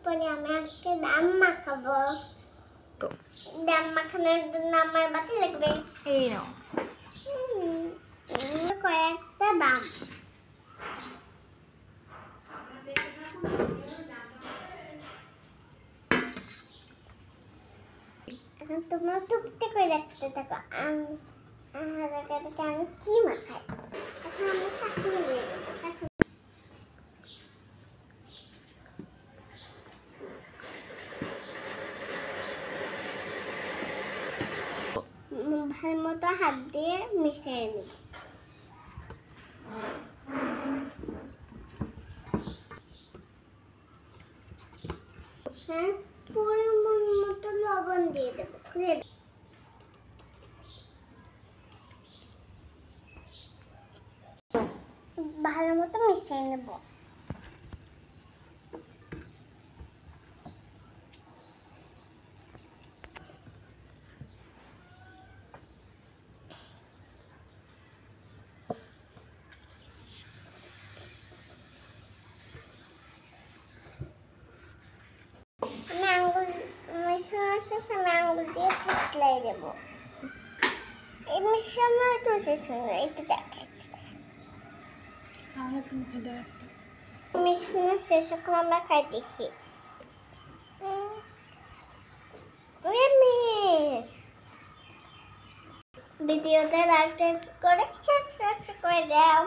পরে আমি আজকে দাম মাখাবো। তো দাম মাখানোর জন্য আমার বাটি লাগবে। এই নাও কয়েকটা দাম। এখন তোমরা টুকটে করে রাখতে থাকো। আমি কি মাখাই? এখন আমি কাশ্মীরি দিয়ে দেবো। ভালো মতো হাত দিয়ে মিশিয়ে নিই। হ্যাঁ, পরিমাণ মতো লবণ দিয়ে দেবো। ভালো মতো মিশিয়ে নেব। আমি আঙুল দিয়ে থেতলাই দেবো। এই মিশ্রণ তো শেষ হয় না, একটু দেখাই। মিশ্রণ শেষ এখন আমরা খাই দেখি। ভিডিওটা লাইক করে সাবস্ক্রাইব করে দাও।